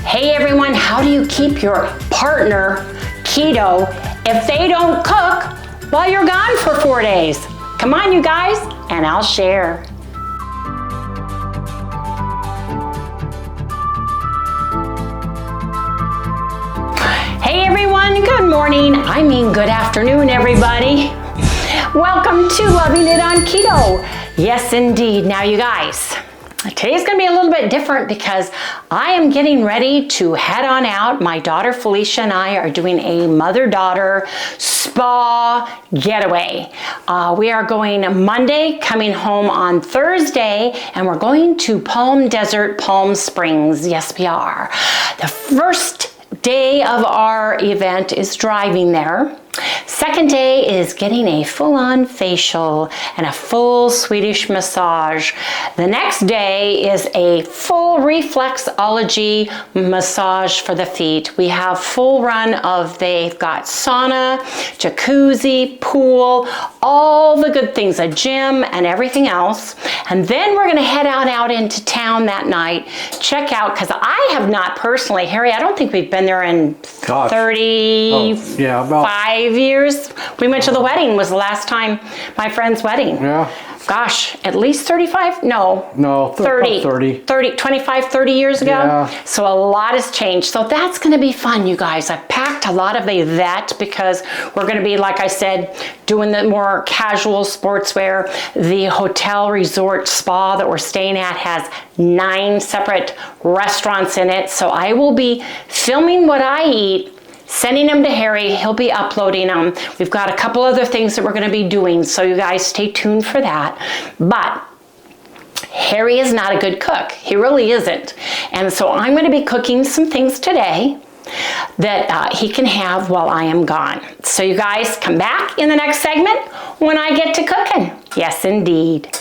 Hey everyone, how do you keep your partner keto if they don't cook while you're gone for 4 days? Come on you guys, and I'll share. Hey everyone, good morning. I mean good afternoon everybody. Welcome to Loving It on Keto. Yes indeed. Now you guys, today's gonna be a little bit different because I am getting ready to head on out. My daughter Felicia and I are doing a mother-daughter spa getaway. We are going Monday, coming home on Thursday, and we're going to Palm Desert, Palm Springs. Yes, we are. The first day of our event is driving there. Second day is getting a full-on facial and a full Swedish massage. The next day is a full reflexology massage for the feet. We have full run of, they've got sauna, jacuzzi, pool, all the good things, a gym and everything else. And then we're gonna head out into town that night, check out, because I have not personally, Harry, I don't think we've been there in 35 years. We went to the wedding, was the last time, my friend's wedding. Yeah. Gosh, at least 35? No, 30. 25, 30 years ago. Yeah. So a lot has changed. So that's gonna be fun, you guys. I packed a lot of that because we're gonna be, like I said, doing the more casual sportswear. The hotel resort spa that we're staying at has 9 separate restaurants in it. So I will be filming what I eat, sending them to Harry. He'll be uploading them. We've got a couple other things that we're going to be doing, so you guys stay tuned for that. But Harry is not a good cook. He really isn't. And so I'm going to be cooking some things today that he can have while I am gone. So you guys come back in the next segment when I get to cooking. Yes, indeed.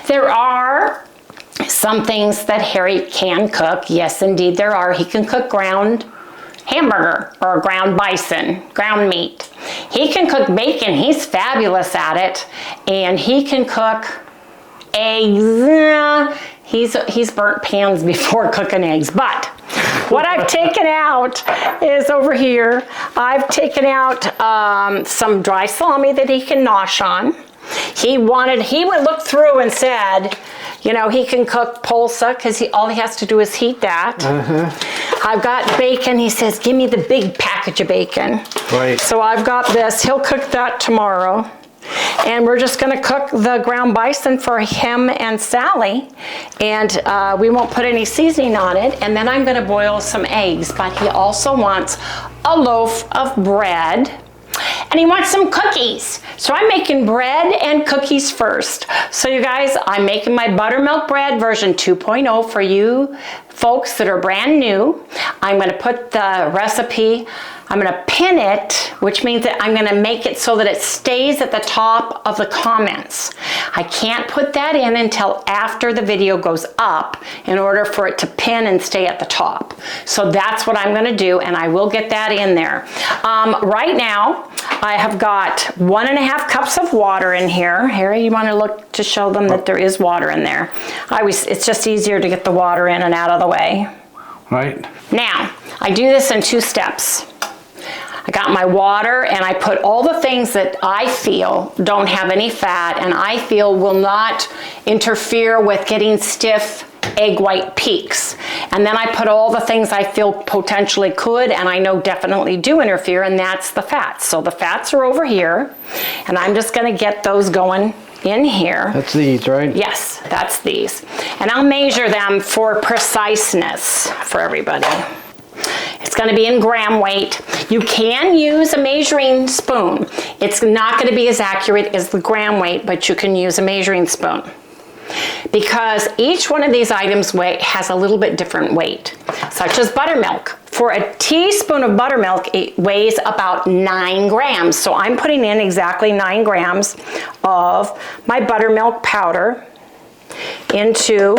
There are some things that Harry can cook. Yes, indeed there are. He can cook ground hamburger or ground bison, ground meat. He can cook bacon. He's fabulous at it. And he can cook eggs. He's burnt pans before cooking eggs. But what I've taken out is over here, I've taken out some dry salami that he can nosh on. He would look through and said, you know, he can cook pulsa because all he has to do is heat that. I've got bacon. He says, give me the big package of bacon. Right. So I've got this. He'll cook that tomorrow. And we're just going to cook the ground bison for him and Sally. And we won't put any seasoning on it. And then I'm going to boil some eggs. But he also wants a loaf of bread. And he wants some cookies. So I'm making bread and cookies first. So you guys, I'm making my buttermilk bread version 2.0 for you folks that are brand new. I'm gonna put the recipe, I'm gonna pin it, which means that I'm gonna make it so that it stays at the top of the comments. I can't put that in until after the video goes up in order for it to pin and stay at the top. So that's what I'm gonna do, and I will get that in there. Right now, I have got 1.5 cups of water in here. Harry, you wanna look to show them that there is water in there? It's just easier to get the water in and out of the way. Right. Now, I do this in 2 steps. I got my water and I put all the things that I feel don't have any fat and I feel will not interfere with getting stiff egg white peaks. And then I put all the things I feel potentially could and I know definitely do interfere, and that's the fats. So the fats are over here and I'm just gonna get those going in here. That's these, right? Yes, that's these. And I'll measure them for preciseness for everybody. It's going to be in gram weight. You can use a measuring spoon. It's not going to be as accurate as the gram weight, but you can use a measuring spoon. Because each one of these items has a little bit different weight, such as buttermilk. For a teaspoon of buttermilk, it weighs about 9 grams. So I'm putting in exactly 9 grams of my buttermilk powder into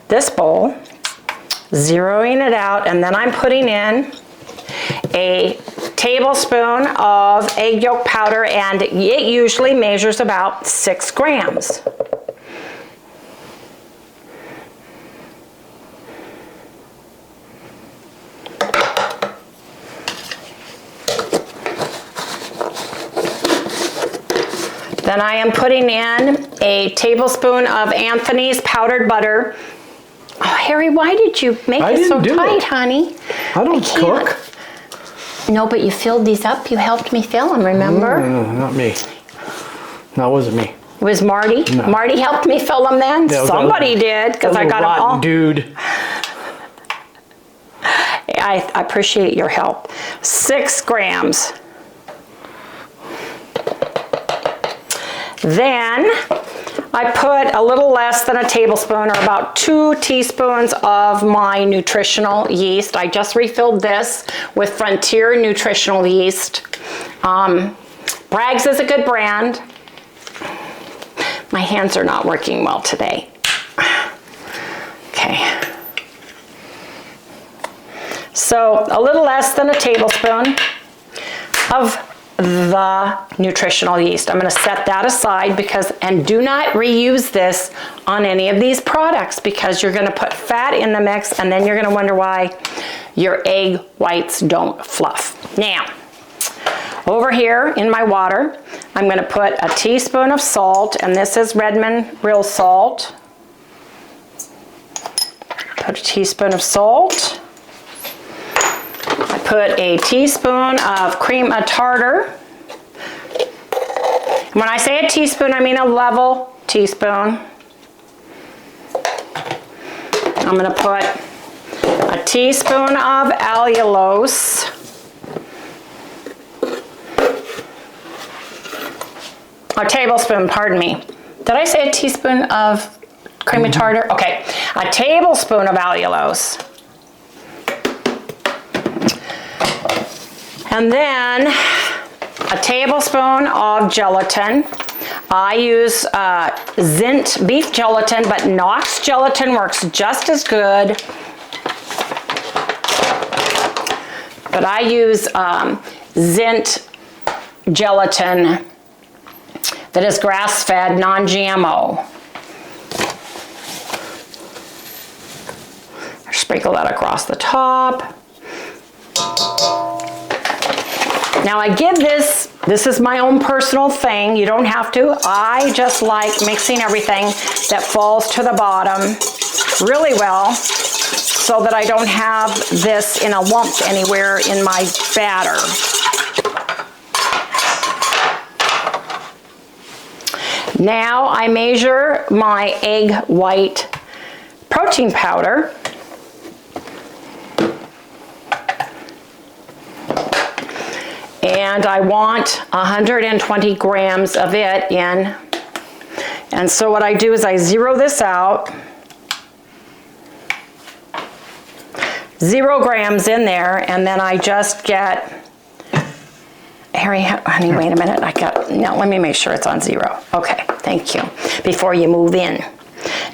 this bowl, zeroing it out, and then I'm putting in a tablespoon of egg yolk powder, and it usually measures about 6 grams. Then I am putting in a tablespoon of Anthony's powdered butter. Oh, Harry, why did you make it so tight, honey? I don't cook. No, but you filled these up. You helped me fill them, remember? No, not me. No, it wasn't me. It was Marty? No. Marty helped me fill them then? Yeah, somebody did, because I got them all. Dude. I appreciate your help. 6 grams. Then I put a little less than a tablespoon, or about 2 teaspoons of my nutritional yeast. I just refilled this with Frontier nutritional yeast. Bragg's is a good brand. My hands are not working well today. Okay. So a little less than a tablespoon of the nutritional yeast. I'm going to set that aside and do not reuse this on any of these products, because you're going to put fat in the mix and then you're going to wonder why your egg whites don't fluff. Now, over here in my water, I'm going to put a teaspoon of salt, and this is Redmond real salt. Put a teaspoon of salt. I put a teaspoon of cream of tartar. When I say a teaspoon, I mean a level teaspoon. I'm going to put a teaspoon of allulose. A tablespoon, pardon me. Did I say a teaspoon of cream of tartar? Okay, a tablespoon of allulose. And then a tablespoon of gelatin. I use Zint beef gelatin, but Knox gelatin works just as good. But I use Zint gelatin that is grass-fed, non-GMO. Sprinkle that across the top. Now I give this is my own personal thing, you don't have to. I just like mixing everything that falls to the bottom really well so that I don't have this in a lump anywhere in my batter. Now I measure my egg white protein powder. And I want 120 grams of it in. And so what I do is I zero this out. 0 grams in there, and then I just get, Harry, honey, wait a minute, no, let me make sure it's on 0. Okay, thank you, before you move in.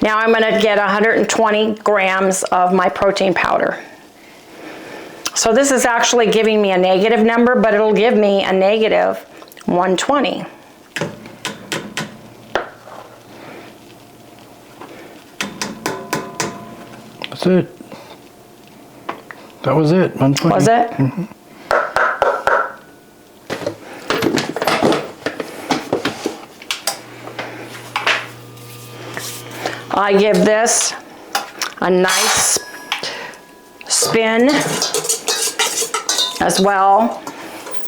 Now I'm gonna get 120 grams of my protein powder. So this is actually giving me a negative number, but it'll give me a negative 120. That's it. That was it, 120. Was it? Mm-hmm. I give this a nice spin as well.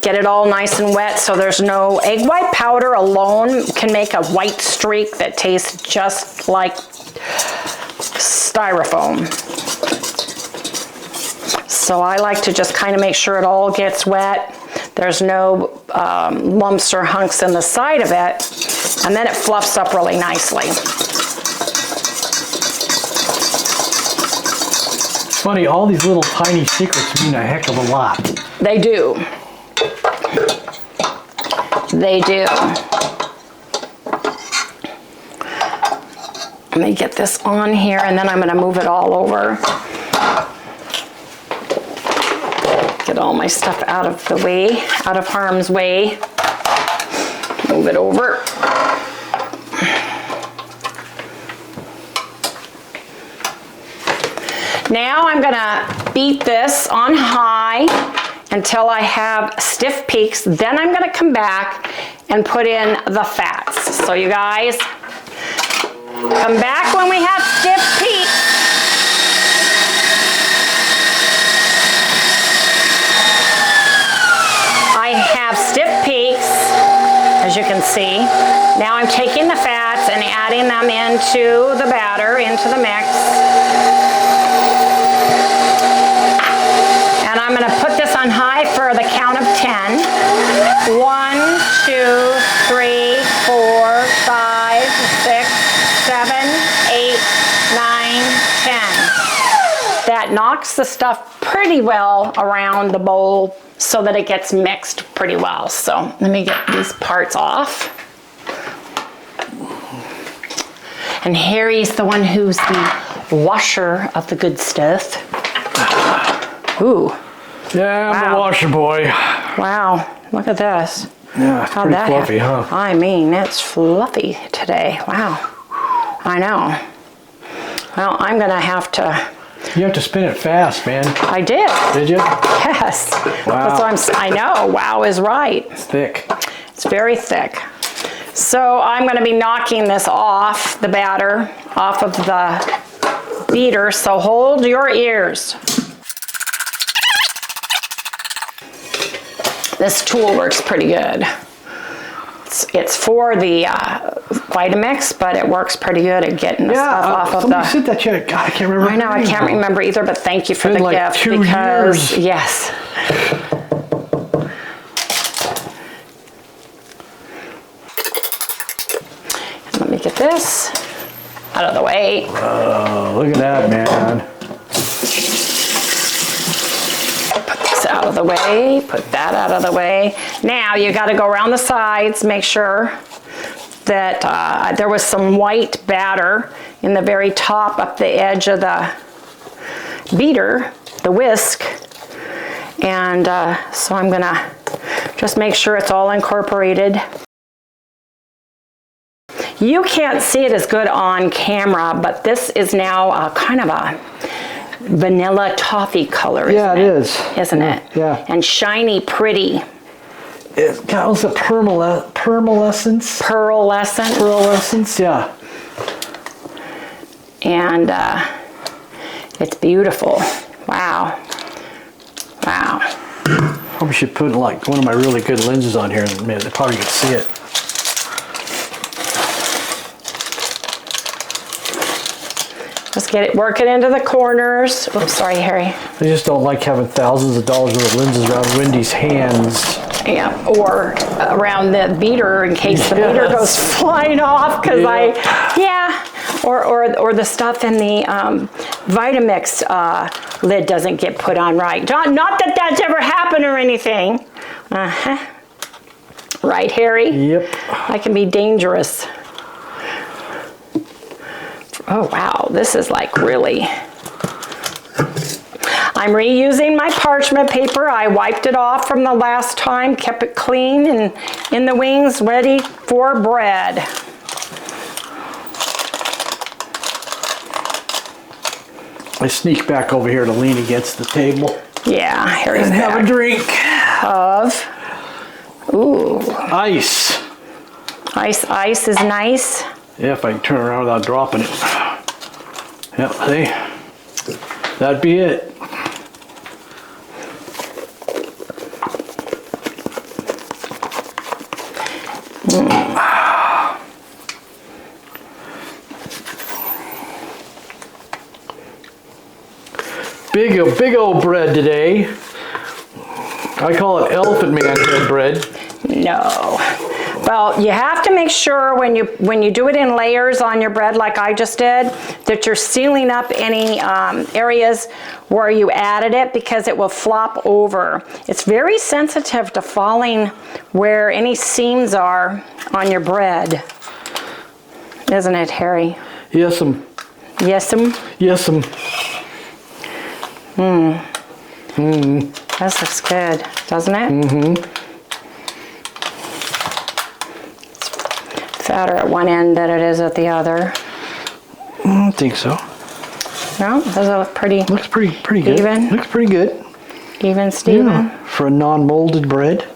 Get it all nice and wet so there's no egg white powder alone can make a white streak that tastes just like styrofoam. So I like to just kind of make sure it all gets wet. There's no lumps or hunks in the side of it, and then it fluffs up really nicely. It's funny, all these little tiny secrets mean a heck of a lot. They do. They do. Let me get this on here, and then I'm going to move it all over. Get all my stuff out of the way, out of harm's way. Move it over. Now I'm gonna beat this on high until I have stiff peaks. Then I'm gonna come back and put in the fats. So you guys, come back when we have stiff peaks. I have stiff peaks, as you can see. Now I'm taking the fats and adding them into the batter, into the mix. And I'm going to put this on high for the count of 10. 1, 2, 3, 4, 5, 6, 7, 8, 9, 10. That knocks the stuff pretty well around the bowl so that it gets mixed pretty well. So let me get these parts off. And Harry's the one who's the washer of the good stuff. Ooh. Yeah, I'm Wow. the washer boy. Wow, look at this. Yeah, it's pretty fluffy, huh? I mean, it's fluffy today. Wow. I know. Well, I'm gonna have to. You have to spin it fast, man. I did. Did you? Yes. Wow. That's what I know. Wow is right. It's thick. It's very thick. So I'm going to be knocking this off, the batter, off of the beater. So hold your ears. This tool works pretty good. It's for the VITAMIX, but it works pretty good at getting the stuff off of somebody the. said that yet. God, I can't remember. I know, I can't remember either, but thank you for Been the like gift 2 because years. yes. Let me get this out of the way. Oh, look at that, man. Put this out of the way, put that out of the way. Now you got to go around the sides, make sure that there was some white batter in the very top up the edge of the beater, the whisk. And so I'm gonna just make sure it's all incorporated. You can't see it as good on camera, but this is now kind of a vanilla toffee color, Yeah, it is. Isn't it? Yeah. And shiny, pretty. It was a pearlescence. Pearlescent. Pearlescence, yeah. And it's beautiful. Wow. Wow. Probably should put like one of my really good lenses on here in a minute. They probably can see it. Just get it, work it into the corners. Oops, sorry, Harry. I just don't like having thousands of dollars worth of lenses around Wendy's hands. Yeah, or around the beater in case the beater goes flying off because or the stuff in the VITAMIX lid doesn't get put on right. Not that that's ever happened or anything. Right, Harry? Yep. That can be dangerous. Oh wow, this is like really. I'm reusing my parchment paper. I wiped it off from the last time, kept it clean and in the wings, ready for bread. I sneak back over here to lean against the table. Yeah, Harry's And have a drink. of. Ooh, Ice. ice is nice. Yeah, if I can turn around without dropping it. Yep, see? That'd be it. Big old bread today. I call it elephant man head bread. No. Well, you have to make sure when you do it in layers on your bread like I just did, that you're sealing up any areas where you added it because it will flop over. It's very sensitive to falling where any seams are on your bread. Isn't it, Harry? Yes'm. Yes'm? Yes'm. This looks good, doesn't it? Mm-hmm. It's fatter at one end than it is at the other. I don't think so. No, those look pretty. Looks pretty good. Even? Looks pretty good. Even, Steven? Yeah, for a non-molded bread.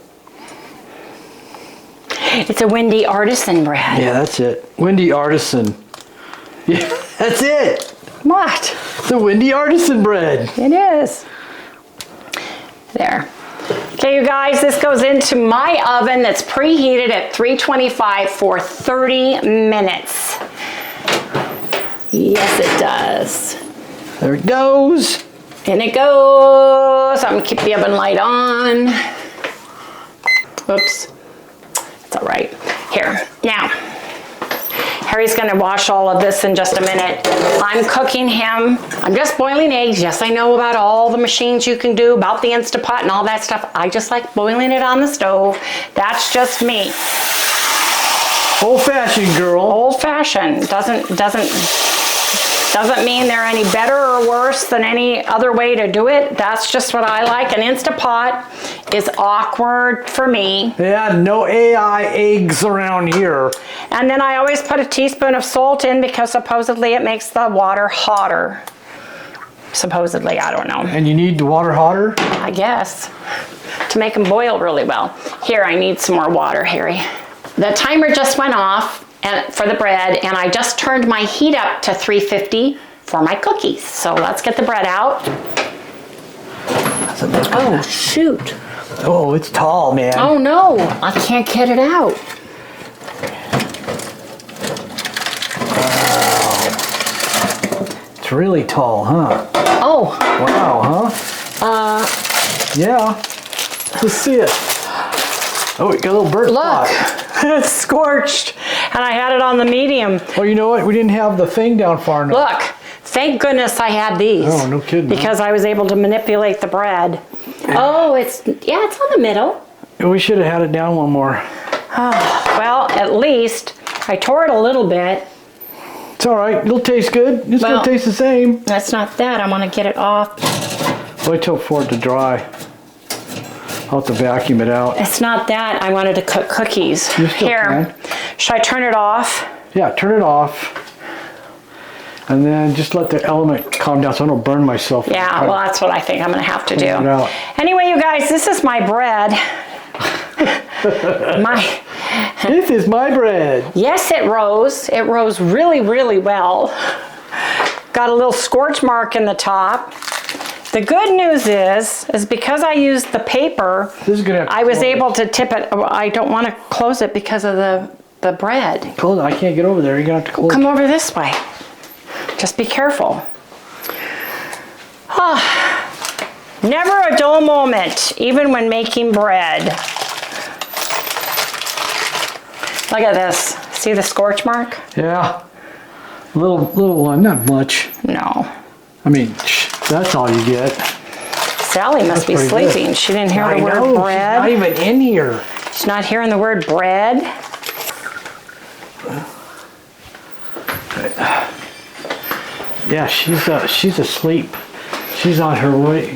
It's a Windy Artisan bread. Yeah, that's it. Windy Artisan. Yeah, that's it. What? The Windy Artisan bread. It is. There. Okay, you guys, this goes into my oven that's preheated at 325 for 30 minutes. Yes, it does. There it goes. In it goes. I'm gonna keep the oven light on. Oops. It's all right. Here, now, Harry's gonna wash all of this in just a minute. I'm cooking him. I'm just boiling eggs. Yes, I know about all the machines you can do, about the Instapot and all that stuff. I just like boiling it on the stove. That's just me. Old-fashioned girl. Old-fashioned. Doesn't mean they're any better or worse than any other way to do it. That's just what I like. An Instapot is awkward for me. Yeah, no AI eggs around here. And then I always put a teaspoon of salt in because supposedly it makes the water hotter. Supposedly, I don't know. And you need the water hotter? I guess. To make them boil really well. Here, I need some more water, Harry. The timer just went off for the bread, and I just turned my heat up to 350 for my cookies. So let's get the bread out. Oh, shoot. Oh, it's tall, man. Oh no, I can't get it out. Wow. It's really tall, huh? Oh. Wow, huh? Yeah. Let's see it. Oh, it got a little burnt spot. It's scorched, and I had it on the medium. Oh, you know what? We didn't have the thing down far enough. Look, thank goodness I had these. Oh, no kidding. Because I was able to manipulate the bread. Oh, it's on the middle. We should have had it down one more. Oh, well, at least I tore it a little bit. It's all right. It'll taste good. It's going to taste the same. That's not that. I want to get it off. Wait till for it to dry. I'll have to vacuum it out. It's not that. I wanted to cook cookies. Here. Should I turn it off? Yeah, turn it off. And then just let the element calm down so I don't burn myself. Yeah, well, that's what I think I'm going to have to do. It out. Anyway, you guys, this is my bread. This is my bread. Yes, it rose. It rose really, really well. Got a little scorch mark in the top. The good news is because I used the paper, I was able to tip it. I don't want to close it because of the bread. Close it. I can't get over there. You're going to have to close it. Come over this way. Just be careful. Oh, never a dull moment, even when making bread. Look at this. See the scorch mark? Yeah. Little one, not much. No. I mean, that's all you get. Sally must be sleeping. She didn't hear the word bread. She's not even in here. She's not hearing the word bread. Yeah, she's asleep. She's on her way.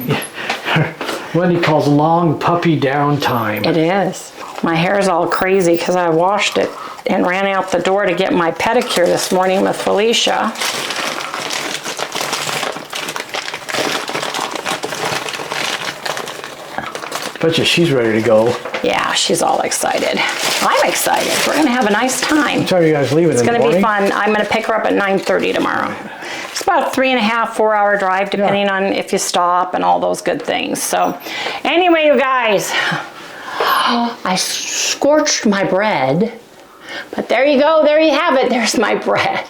What he calls long puppy downtime. It is. My hair's all crazy because I washed it and ran out the door to get my pedicure this morning with Felicia. Bet you she's ready to go. Yeah, she's all excited. I'm excited. We're going to have a nice time. What time are you guys leaving? It's going to be fun. I'm going to pick her up at 9:30 tomorrow. It's about a 3.5, 4 hour drive, depending on if you stop and all those good things. So anyway, you guys, I scorched my bread, but there you go. There you have it. There's my bread.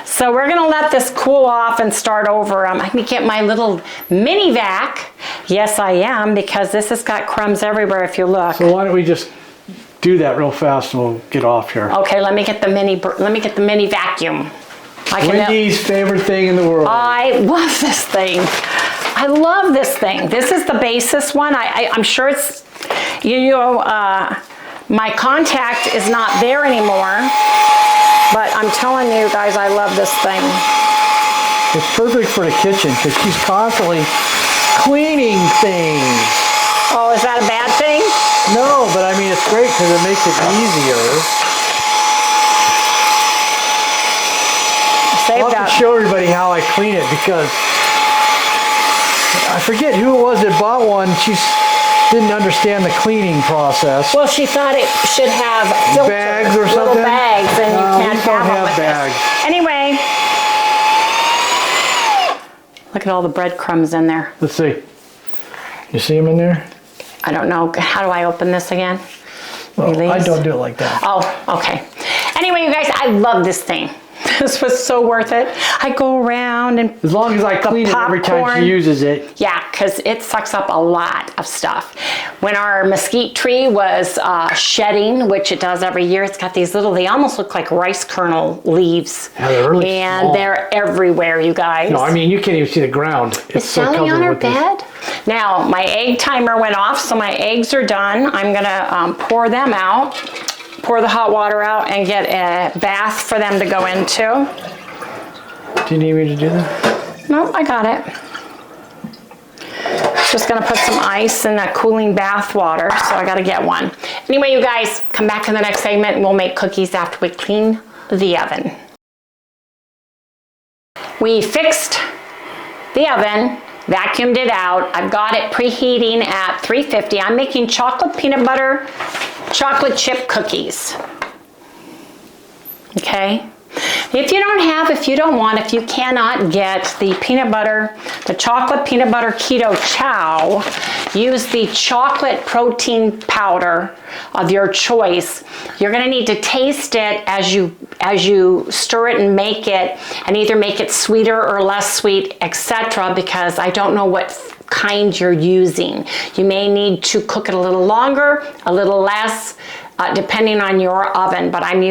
So we're going to let this cool off and start over. I'm going to get my little mini vac. Yes, I am, because this has got crumbs everywhere if you look. So why don't we just do that real fast and we'll get off here. Okay, let me get the mini vacuum. Wendy's favorite thing in the world. I love this thing. I love this thing. This is the basis one. I'm sure it's, my contact is not there anymore, but I'm telling you guys, I love this thing. It's perfect for the kitchen because she's constantly cleaning things. Oh, is that a bad thing? No, but I mean, it's great because it makes it easier. I'll have to show everybody how I clean it because I forget who it was that bought one. didn't understand the cleaning process. Well, she thought it should have filters, Bags or little something? bags, and you No, can't these don't have them have with bags. this. Anyway, look at all the breadcrumbs in there. Let's see. You see them in there? I don't know. How do I open this again? Well, I Release? don't do it like that. Oh, okay. Anyway, you guys, I love this thing. This was so worth it. I go around and As long as I clean it every time popcorn. she uses it. yeah, because it sucks up a lot of stuff. When our mesquite tree was shedding, which it does every year, it's got these little, they almost look like rice kernel leaves. Yeah, they're really And small. they're everywhere, you guys. No, I mean, you can't even see the ground. Is Sally on her bed? Now, my egg timer went off, so my eggs are done. I'm gonna pour them out, pour the hot water out, and get a bath for them to go into. Do you need me to do that? No, I got it. Just gonna put some ice in that cooling bath water, so I gotta get one. Anyway, you guys, come back in the next segment and we'll make cookies after we clean the oven. We fixed the oven, vacuumed it out. I've got it preheating at 350. I'm making chocolate peanut butter, chocolate chip cookies. Okay? If you don't want, if you cannot get the peanut butter, the chocolate peanut butter keto chow, use the chocolate protein powder of your choice. You're gonna need to taste it as you stir it and make it, and either make it sweeter or less sweet, etc., because I don't know what kind you're using. You may need to cook it a little longer, a little less, depending on your oven, but I'm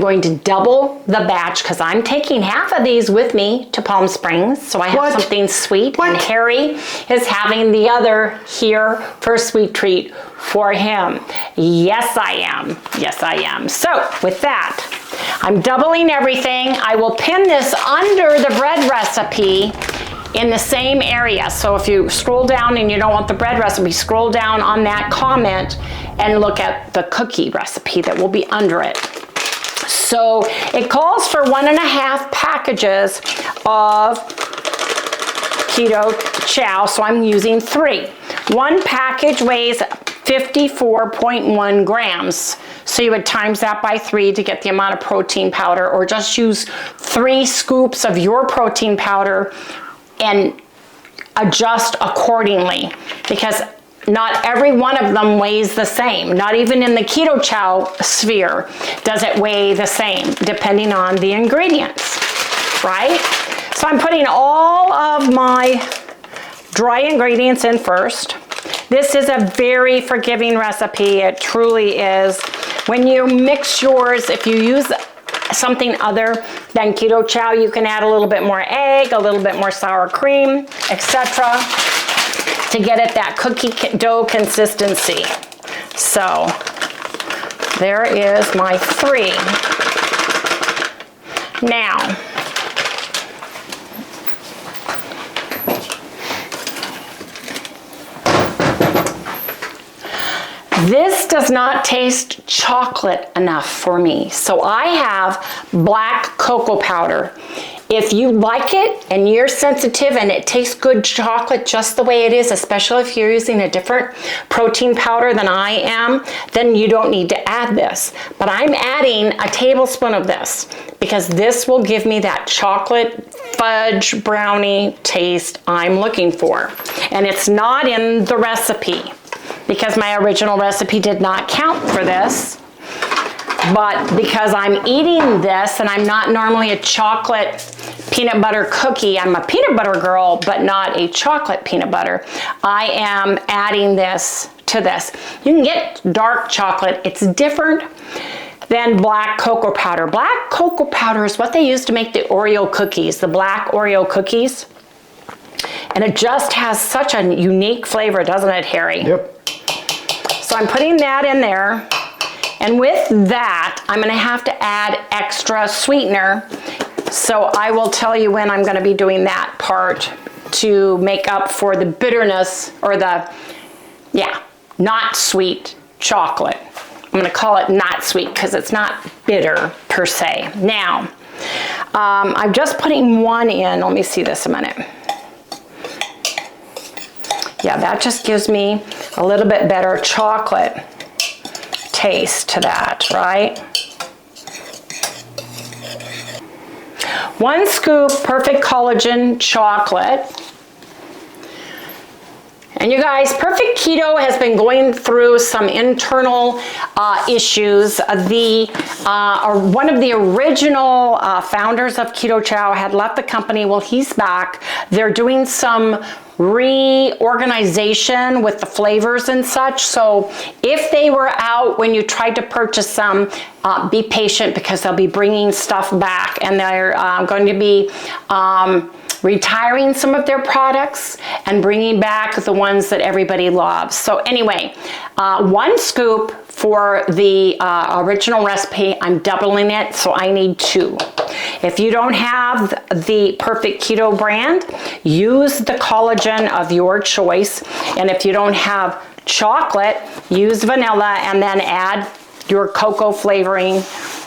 going to double the batch because I'm taking half of these with me to Palm Springs, so I have What? something sweet. What? And Harry is having the other here for a sweet treat for him. Yes, I am. Yes, I am. So with that, I'm doubling everything. I will pin this under the bread recipe in the same area. So if you scroll down and you don't want the bread recipe, scroll down on that comment and look at the cookie recipe that will be under it. So it calls for 1.5 packages of keto chow, so I'm using 3. One package weighs 54.1 grams. So you would times that by 3 to get the amount of protein powder, or just use 3 scoops of your protein powder and adjust accordingly, because not every one of them weighs the same. Not even in the keto chow sphere does it weigh the same, depending on the ingredients, right? So I'm putting all of my dry ingredients in first. This is a very forgiving recipe. It truly is. When you mix yours, if you use something other than keto chow, you can add a little bit more egg, a little bit more sour cream, etc., to get it that cookie dough consistency. So there is my 3. Now, this does not taste chocolate enough for me, so I have black cocoa powder. If you like it and you're sensitive and it tastes good chocolate just the way it is, especially if you're using a different protein powder than I am, then you don't need to add this. But I'm adding a tablespoon of this because this will give me that chocolate fudge brownie taste I'm looking for. And it's not in the recipe because my original recipe did not count for this. But because I'm eating this and I'm not normally a chocolate peanut butter cookie, I'm a peanut butter girl, but not a chocolate peanut butter, I am adding this to this. You can get dark chocolate. It's different than black cocoa powder. Black cocoa powder is what they use to make the Oreo cookies, the black Oreo cookies. And it just has such a unique flavor, doesn't it, Harry? Yep. So I'm putting that in there. And with that, I'm gonna have to add extra sweetener. So I will tell you when I'm gonna be doing that part to make up for the bitterness or the, not sweet chocolate. I'm gonna call it not sweet because it's not bitter per se. Now, I'm just putting 1 in. Let me see this a minute. Yeah, that just gives me a little bit better chocolate taste to that, right? 1 scoop Perfect Collagen chocolate. And you guys, Perfect Keto has been going through some internal issues. One of the original founders of Keto Chow had left the company. Well, he's back. They're doing some reorganization with the flavors and such. So if they were out when you tried to purchase some, be patient because they'll be bringing stuff back, and they're going to be retiring some of their products and bringing back the ones that everybody loves. So anyway, 1 scoop for the original recipe. I'm doubling it, so I need 2. If you don't have the Perfect Keto brand, use the collagen of your choice. And if you don't have chocolate, use vanilla and then add your cocoa flavoring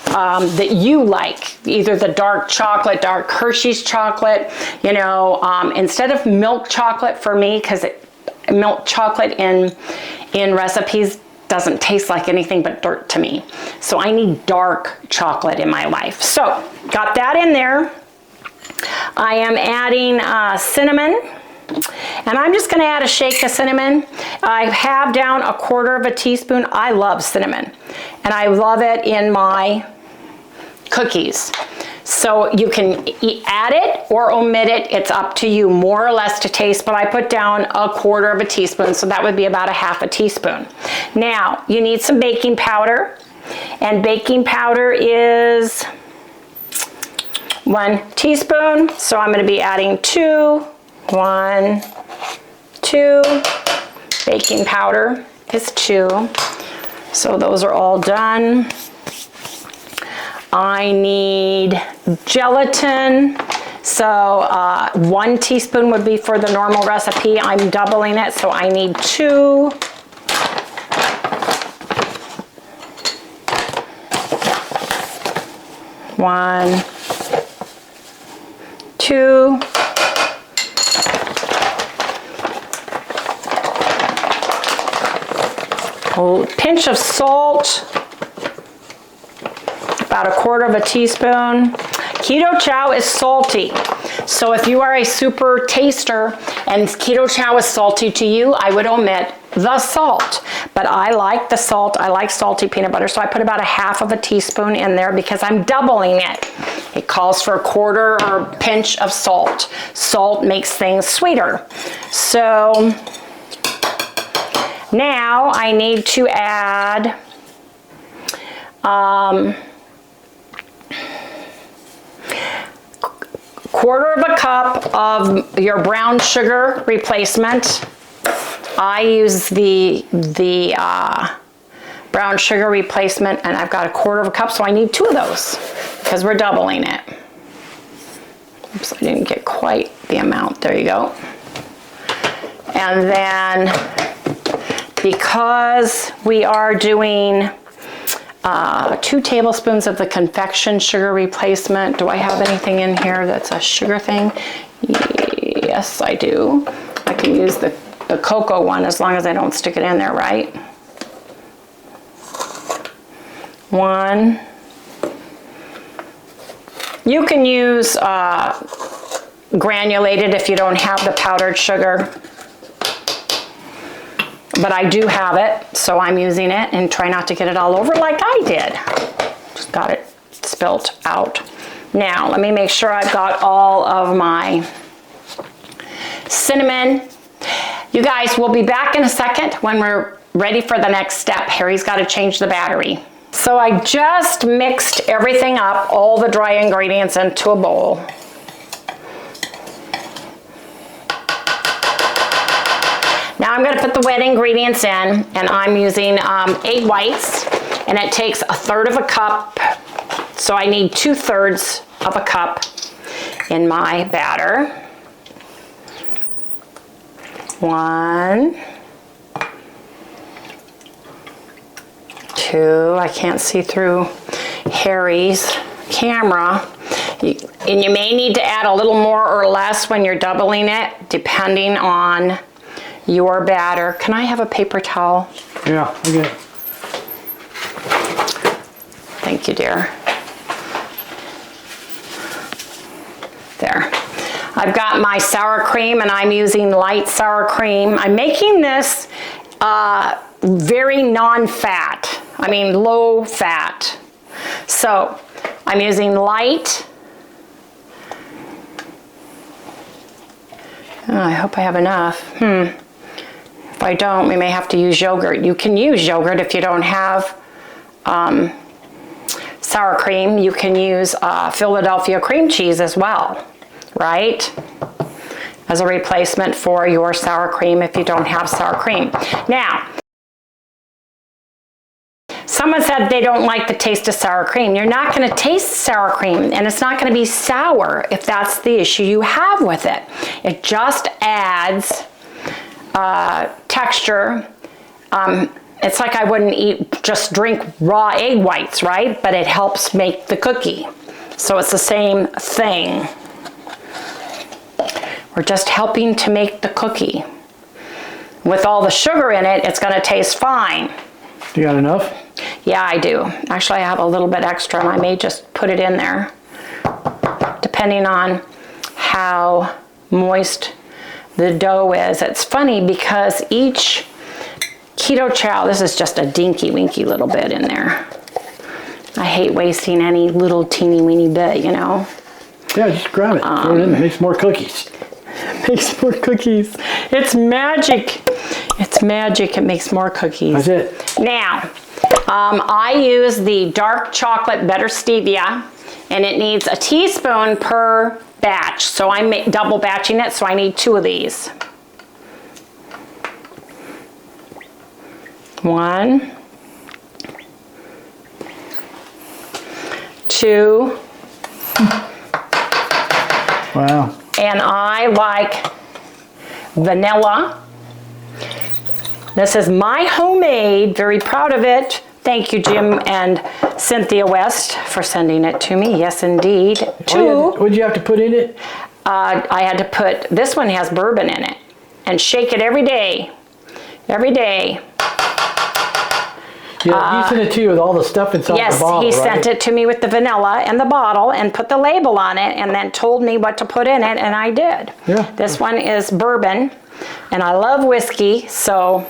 that you like, either the dark chocolate, dark Hershey's chocolate, you know, instead of milk chocolate for me, because milk chocolate in recipes doesn't taste like anything but dirt to me. So I need dark chocolate in my life. So got that in there. I am adding cinnamon. And I'm just going to add a shake of cinnamon. I have down 1/4 teaspoon. I love cinnamon, and I love it in my cookies. So you can add it or omit it. It's up to you, more or less to taste, but I put down 1/4 teaspoon, so that would be about 1/2 teaspoon. Now, you need some baking powder, and baking powder is 1 teaspoon, so I'm going to be adding 2. 1, 2, baking powder is 2. So those are all done. I need gelatin. So 1 teaspoon would be for the normal recipe. I'm doubling it, so I need 2. One, 2. A pinch of salt, about 1/4 teaspoon. Keto Chow is salty, so if you are a super taster and Keto Chow is salty to you, I would omit the salt. But I like the salt. I like salty peanut butter, so I put about 1/2 teaspoon in there because I'm doubling it. It calls for 1/4 or pinch of salt. Salt makes things sweeter. So now I need to add 1/4 cup of your brown sugar replacement. I use the brown sugar replacement, and I've got 1/4 cup, so I need 2 of those because we're doubling it. Oops, I didn't get quite the amount. There you go. And then, because we are doing 2 tablespoons of the confection sugar replacement. Do I have anything in here that's a sugar thing? Yes, I do. I can use the cocoa one as long as I don't stick it in there, right? 1. You can use granulated if you don't have the powdered sugar. But I do have it, so I'm using it, and try not to get it all over like I did. Just got it spilt out. Now, let me make sure I've got all of my cinnamon. You guys, we'll be back in a second when we're ready for the next step. Harry's got to change the battery. So I just mixed everything up, all the dry ingredients into a bowl. Now I'm going to put the wet ingredients in, and I'm using egg whites, and it takes 1/3 cup, so I need 2/3 cup in my batter. 1, 2, I can't see through Harry's camera. And you may need to add a little more or less when you're doubling it, depending on your batter. Can I have a paper towel? Yeah, okay. Thank you, dear. There. I've got my sour cream and I'm using light sour cream. I'm making this very non-fat. I mean low fat. So I'm using light. Oh, I hope I have enough. If I don't, we may have to use yogurt. You can use yogurt if you don't have sour cream. You can use Philadelphia cream cheese as well, right? As a replacement for your sour cream if you don't have sour cream. Now, someone said they don't like the taste of sour cream. You're not going to taste sour cream, and it's not going to be sour if that's the issue you have with it. It just adds texture. It's like I wouldn't just drink raw egg whites, right? But it helps make the cookie. So it's the same thing. We're just helping to make the cookie. With all the sugar in it, it's going to taste fine. You got enough? Yeah, I do. Actually, I have a little bit extra, and I may just put it in there, depending on how moist the dough is. It's funny because each keto chow, this is just a dinky winky little bit in there. I hate wasting any little teeny weeny bit, you know. Yeah, just grab it. Throw it in there. Makes more cookies. Makes more cookies. It's magic. It's magic. It makes more cookies. That's it. Now, I use the dark chocolate better stevia, and it needs a teaspoon per batch. So I'm double batching it, so I need 2 of these. 1, 2. Wow. And I like vanilla. This is my homemade, very proud of it. Thank you, Jim and Cynthia West, for sending it to me. Yes, indeed. What did you have to put in it? I had to put, this one has bourbon in it, and shake it every day. Every day. Yeah, he sent it to you with all the stuff inside the bottle, Yes, he right? sent it to me with the vanilla and the bottle and put the label on it and then told me what to put in it, and I did. Yeah. This one is bourbon, and I love whiskey, so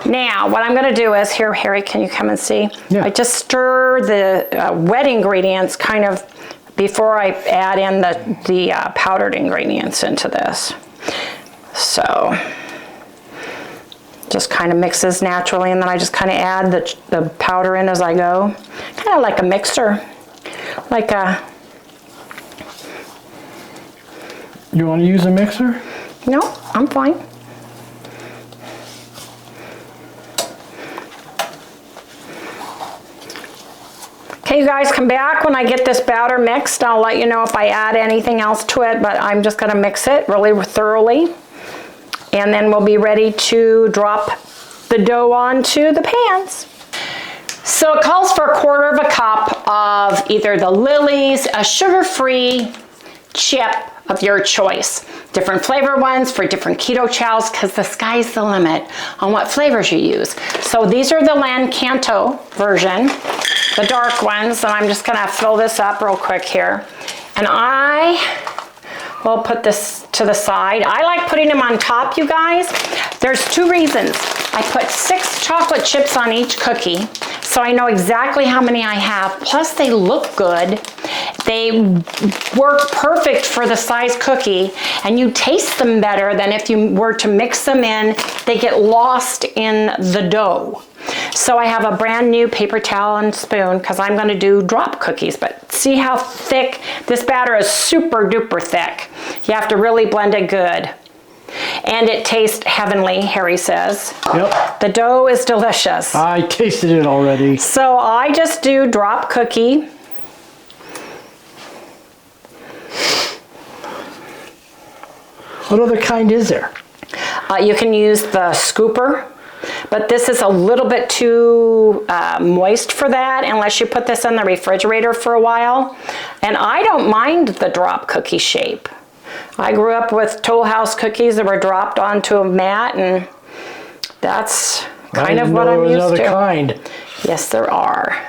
now what I'm going to do is, here, Harry, can you come and see? Yeah. I just stir the wet ingredients kind of before I add in the powdered ingredients into this. So just kind of mixes naturally, and then I just kind of add the powder in as I go. Kind of like a mixer. Like a... You want to use a mixer? No, I'm fine. Okay, you guys, come back when I get this batter mixed. I'll let you know if I add anything else to it, but I'm just going to mix it really thoroughly. And then we'll be ready to drop the dough onto the pans. So it calls for 1/4 cup of either the Lily's, a sugar-free chip of your choice. Different flavor ones for different keto chows, because the sky's the limit on what flavors you use. So these are the Canto version, the dark ones, and I'm just gonna fill this up real quick here. And I will put this to the side. I like putting them on top, you guys. There's 2 reasons. I put 6 chocolate chips on each cookie, so I know exactly how many I have. Plus they look good. They work perfect for the size cookie, and you taste them better than if you were to mix them in. They get lost in the dough. So I have a brand new paper towel and spoon because I'm going to do drop cookies. But see how thick? This batter is super duper thick. You have to really blend it good. And it tastes heavenly, Harry says. Yep. The dough is delicious. I tasted it already. So I just do drop cookie. What other kind is there? You can use the scooper, but this is a little bit too moist for that unless you put this in the refrigerator for a while. And I don't mind the drop cookie shape. I grew up with Toll House cookies that were dropped onto a mat, and that's kind of what I'm used to. Another kind. Yes, there are.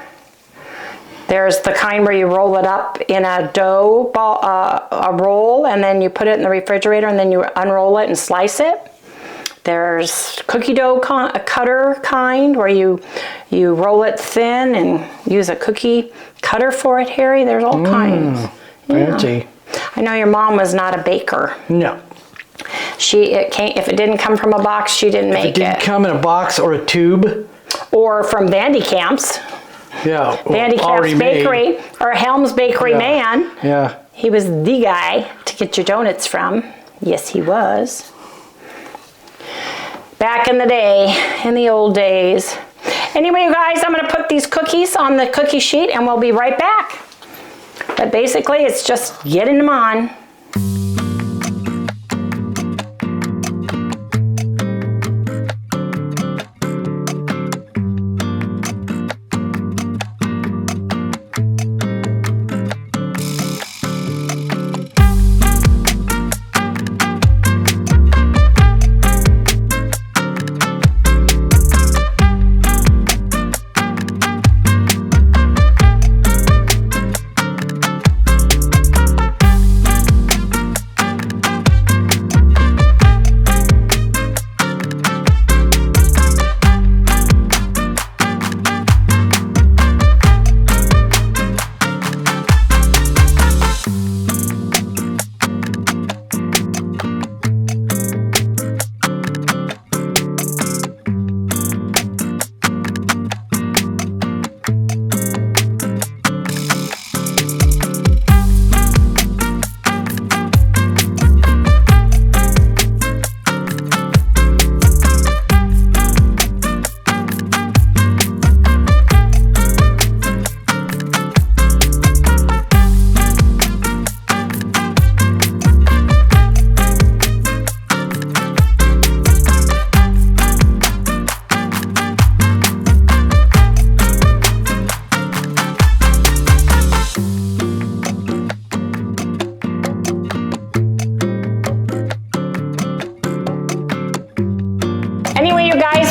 There's the kind where you roll it up in a dough ball, a roll, and then you put it in the refrigerator, and then you unroll it and slice it. There's cookie dough cutter kind where you roll it thin and use a cookie cutter for it, Harry. There's all kinds. Fancy. I know your mom was not a baker. No. If it didn't come from a box, she didn't make it. If it didn't come in a box or a tube. Or from Vandy Camps. Yeah. Vandy Camps Bakery or Helms Bakery man. Yeah. He was the guy to get your donuts from. Yes, he was. Back in the day, in the old days. Anyway, you guys, I'm going to put these cookies on the cookie sheet and we'll be right back. But basically, it's just getting them on.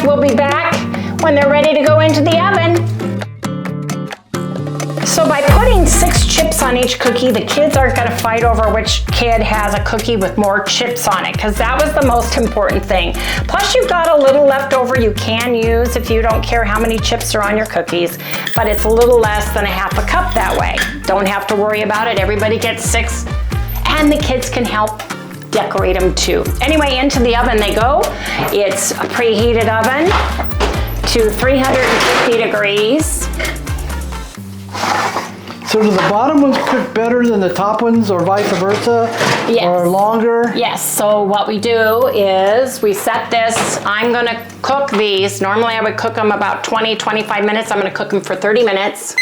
We'll be back when they're ready to go into the oven. So by putting 6 chips on each cookie, the kids aren't going to fight over which kid has a cookie with more chips on it, because that was the most important thing. Plus you've got a little left over you can use if you don't care how many chips are on your cookies, but it's a little less than a half a cup that way. Don't have to worry about it. Everybody gets 6, and the kids can help decorate them too. Anyway, into the oven they go. It's a preheated oven to 350 degrees. So do the bottom ones cook better than the top ones, or vice versa? Yes. Or longer? Yes, so what we do is we set this. I'm gonna cook these. Normally I would cook them about 20-25 minutes. I'm gonna cook them for 30 minutes.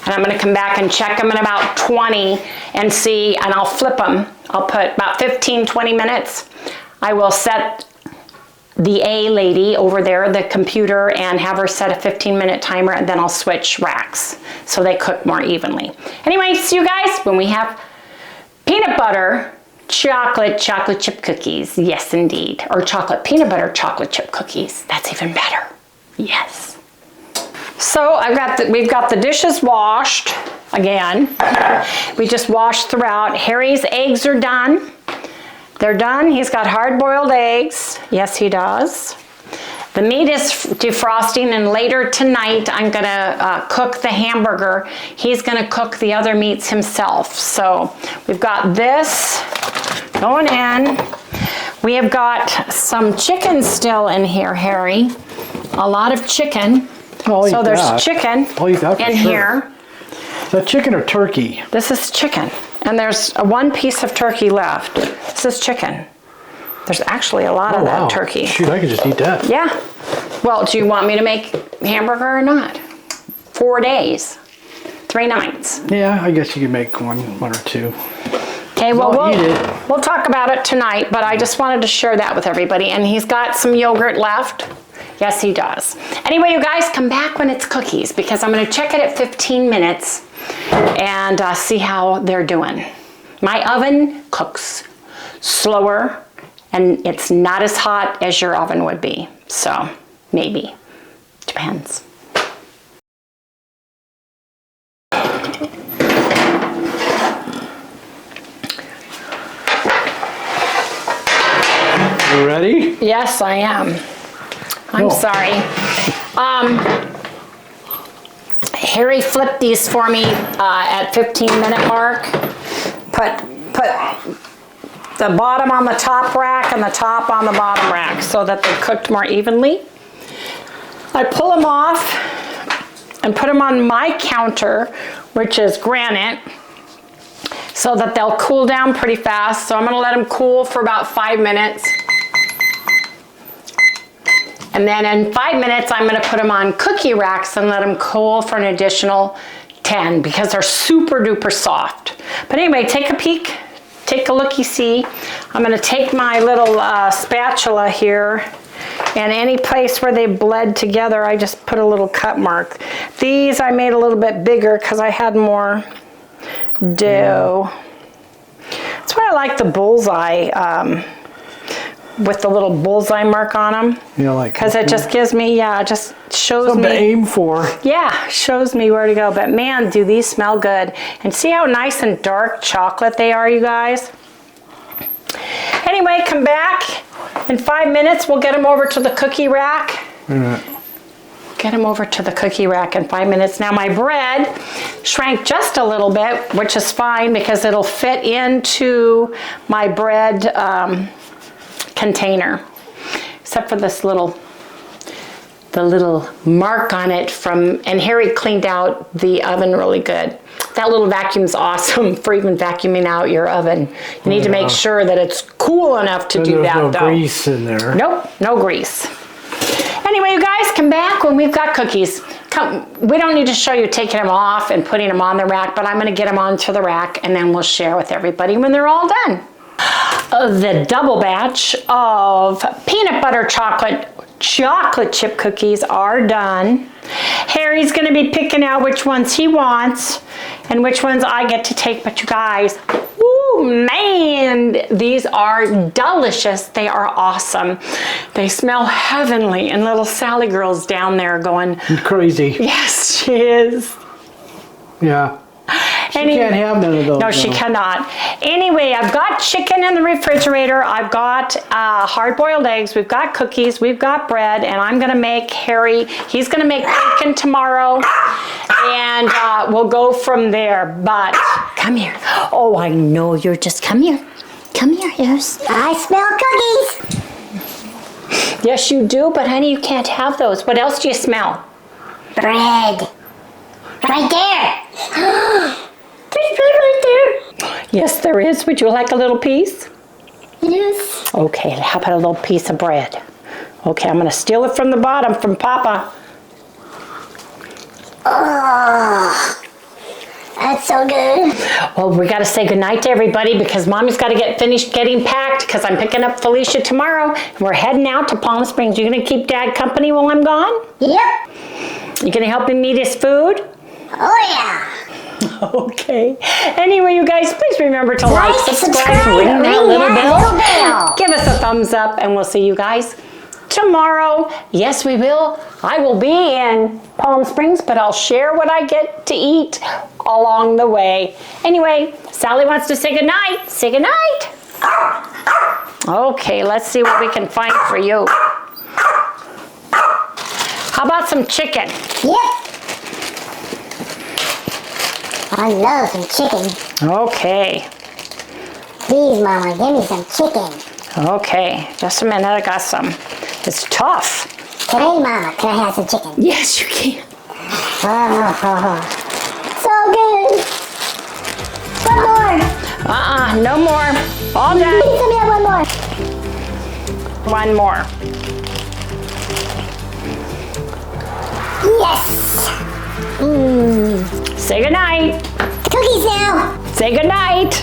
And I'm gonna come back and check them in about 20 and see, and I'll flip them. I'll put about 15-20 minutes. I will set the A lady over there, the computer, and have her set a 15-minute timer, and then I'll switch racks so they cook more evenly. Anyway, see you guys when we have peanut butter chocolate chip cookies. Yes, indeed. Or peanut butter chocolate chip cookies. That's even better. Yes. So we've got the dishes washed again. We just washed throughout. Harry's eggs are done. They're done. He's got hard-boiled eggs. Yes, he does. The meat is defrosting, and later tonight I'm gonna cook the hamburger. He's gonna cook the other meats himself. So we've got this going in. We have got some chicken still in here, Harry. A lot of chicken. So there's chicken in here. Is that chicken or turkey? This is chicken. And there's one piece of turkey left. This is chicken. There's actually a lot of that turkey. Shoot, I could just eat that. Yeah. Well, do you want me to make hamburger or not? 4 days, 3 nights. Yeah, I guess you could make one or two. Okay, well, we'll talk about it tonight, but I just wanted to share that with everybody. And he's got some yogurt left. Yes, he does. Anyway, you guys, come back when it's cookies because I'm gonna check it at 15 minutes and see how they're doing. My oven cooks slower and it's not as hot as your oven would be. So maybe, depends. You ready? Yes, I am. I'm sorry. Harry flipped these for me at 15-minute mark. Put the bottom on the top rack and the top on the bottom rack so that they're cooked more evenly. I pull them off and put them on my counter, which is granite, so that they'll cool down pretty fast. So I'm gonna let them cool for about 5 minutes. And then in 5 minutes, I'm gonna put them on cookie racks and let them cool for an additional 10 because they're super duper soft. But anyway, take a peek, take a looky-see. I'm gonna take my little spatula here, and any place where they bled together, I just put a little cut mark. These I made a little bit bigger because I had more dough. That's why I like the bullseye with the little bullseye mark on them. Yeah, like because it just gives me, it just shows something me. to aim for. Yeah, shows me where to go. But man, do these smell good. And see how nice and dark chocolate they are, you guys? Anyway, come back. In 5 minutes, we'll get them over to the cookie rack. Get them over to the cookie rack in 5 minutes. Now my bread shrank just a little bit, which is fine because it'll fit into my bread container, except for this the little mark on it from, and Harry cleaned out the oven really good. That little vacuum's awesome for even vacuuming out your oven. You need to make sure that it's cool enough to do that, though. though. No grease in there. Nope, no grease. Anyway, you guys, come back when we've got cookies. We don't need to show you taking them off and putting them on the rack, but I'm gonna get them onto the rack and then we'll share with everybody when they're all done. The double batch of peanut butter chocolate chip cookies are done. Harry's gonna be picking out which ones he wants and which ones I get to take, but you guys, woo, man, these are delicious. They are awesome. They smell heavenly, and little Sally girl's down there going crazy. Yes, she is. Yeah. She can't have none of those. No, she cannot. Anyway, I've got chicken in the refrigerator. I've got hard-boiled eggs. We've got cookies. We've got bread. And I'm going to make Harry, he's going to make bacon tomorrow. And we'll go from there. But come here. Oh, I know you're just, come here. Come here, yes. I smell cookies. Yes, you do. But honey, you can't have those. What else do you smell? Bread. Right there. There's bread right there. Yes, there is. Would you like a little piece? Yes. Okay, how about a little piece of bread? Okay, I'm going to steal it from the bottom from Papa. Oh, that's so good. Well, we got to say goodnight to everybody because Mommy's got to get finished getting packed because I'm picking up Felicia tomorrow. And we're heading out to Palm Springs. You going to keep Dad company while I'm gone? Yep. You going to help him eat his food? Oh, yeah. Okay. Anyway, you guys, please remember to like, subscribe, ring ring that little bell. bell. Give us a thumbs up, and we'll see you guys tomorrow. Yes, we will. I will be in Palm Springs, but I'll share what I get to eat along the way. Anyway, Sally wants to say goodnight. Say goodnight. Okay, let's see what we can find for you. How about some chicken? Yep. I love some chicken. Okay. Please, Mama, give me some chicken. Okay, just a minute, I got some. It's tough. Today, Mama, can I have some chicken? Yes, you can. So good. One more. No more. All done. Please let me have one more. One more. Yes. Say goodnight. Cookies now. Say goodnight.